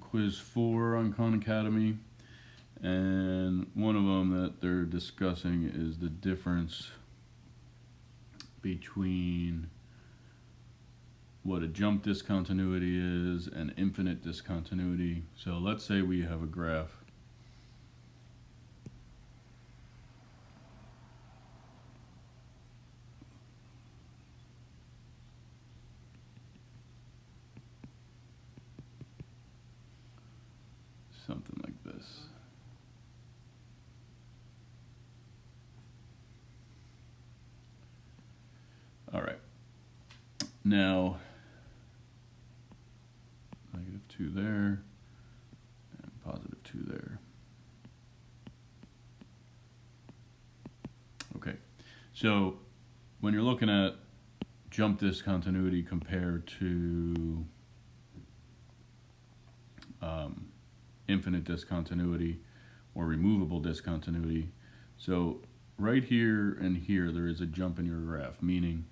quiz 4 on Khan Academy, and one of them that they're discussing is the difference between what a jump discontinuity is and infinite discontinuity. So let's say we have a graph. Something like this. All right. Now, -2 there, and +2 there. Okay, so when you're looking at jump discontinuity compared to infinite discontinuity or removable discontinuity, so right here and here there is a jump in your graph, meaning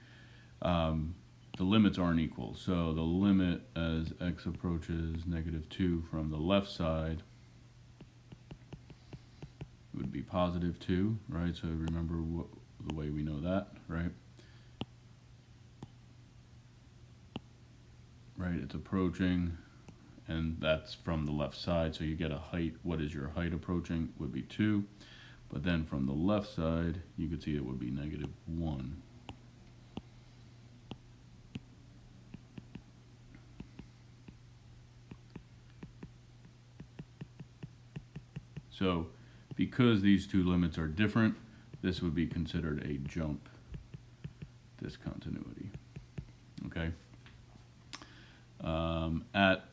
the limits aren't equal. So the limit as x approaches -2 from the left side would be +2, right? So remember the way we know that, right? Right, it's approaching, and that's from the left side. So you get a height. What is your height approaching? Would be 2. But then from the left side, you could see it would be -1. So because these two limits are different, this would be considered a jump discontinuity. Okay. At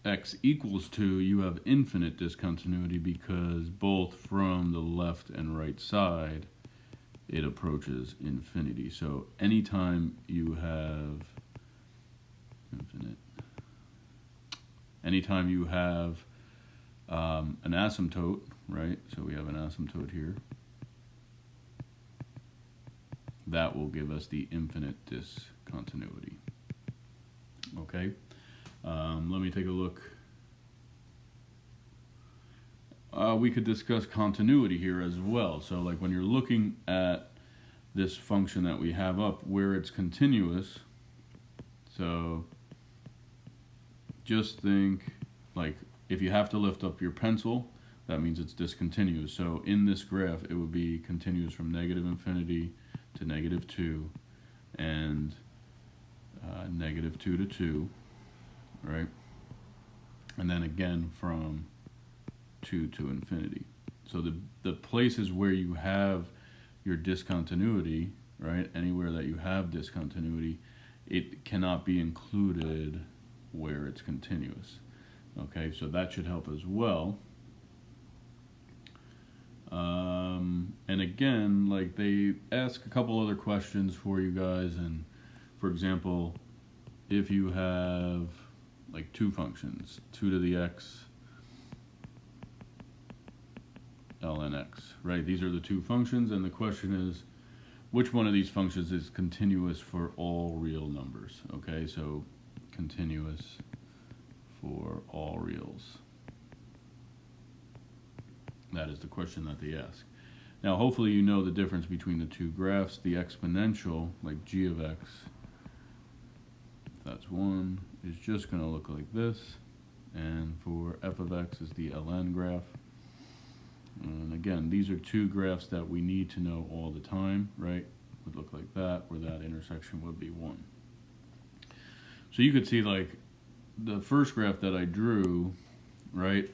x equals 2, you have infinite discontinuity because both from the left and right side, it approaches infinity. So anytime you have an asymptote, right? So we have an asymptote here. That will give us the infinite discontinuity. Okay, let me take a look. We could discuss continuity here as well. So like when you're looking at this function that we have up where it's continuous, so just think like if you have to lift up your pencil, that means it's discontinuous. So in this graph, it would be continuous from -infinity to -2 and -2 to 2, right? And then again from 2 to infinity. So the places where you have your discontinuity, right, anywhere that you have discontinuity, it cannot be included where it's continuous. Okay, so that should help as well. And again, like they ask a couple other questions for you guys, and for example, if you have like two functions, 2 to the x, ln x, right? These are the two functions, and the question is, which one of these functions is continuous for all real numbers? Okay, so continuous for all reals. That is the question that they ask. Now, hopefully you know the difference between the two graphs. The exponential, like g of x, if that's 1, is just going to look like this. And for f of x is the ln graph. And again, these are two graphs that we need to know all the time, right? Would look like that, where that intersection would be 1. So you could see like the first graph that I drew, right?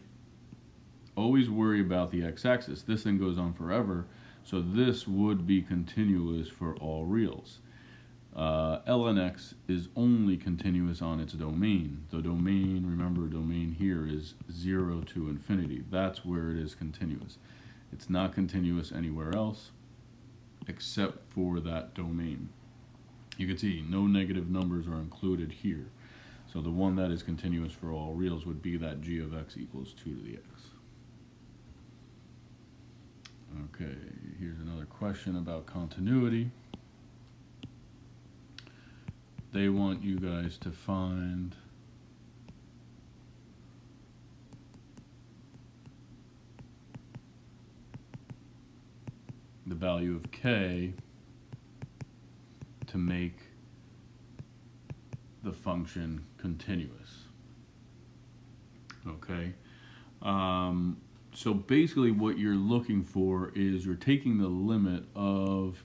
Always worry about the x-axis. This thing goes on forever, so this would be continuous for all reals. Ln x is only continuous on its domain. The domain, remember, domain here is 0 to infinity. That's where it is continuous. It's not continuous anywhere else except for that domain. You can see no negative numbers are included here. So the one that is continuous for all reals would be that g of x equals 2 to the x. Okay, here's another question about continuity. They want you guys to find the value of k to make the function continuous. Okay? So basically what you're looking for is you're taking the limit of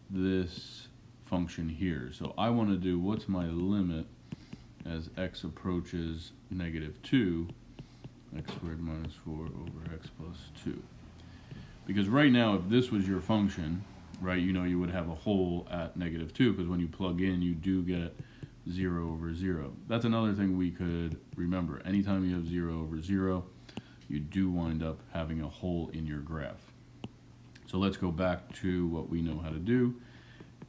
this function here. So I want to do, what's my limit as x approaches -2, x squared minus 4 over x plus 2. Because right now, if this was your function, right, you know you would have a hole at -2, because when you plug in, you do get 0 over 0. That's another thing we could remember. Anytime you have 0 over 0, you do wind up having a hole in your graph. So let's go back to what we know how to do,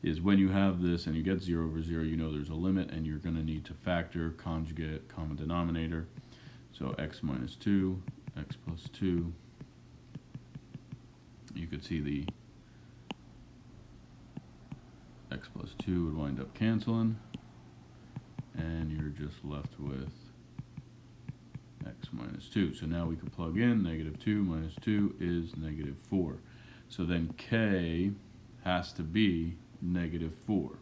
is when you have this and you get 0 over 0, you know there's a limit, and you're going to need to factor, conjugate, common denominator. So x minus 2, x plus 2. You could see the x plus 2 would wind up canceling, and you're just left with x minus 2. So now we can plug in -2 minus 2 is -4. So then k has to be -4,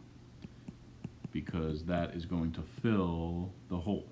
because that is going to fill the hole.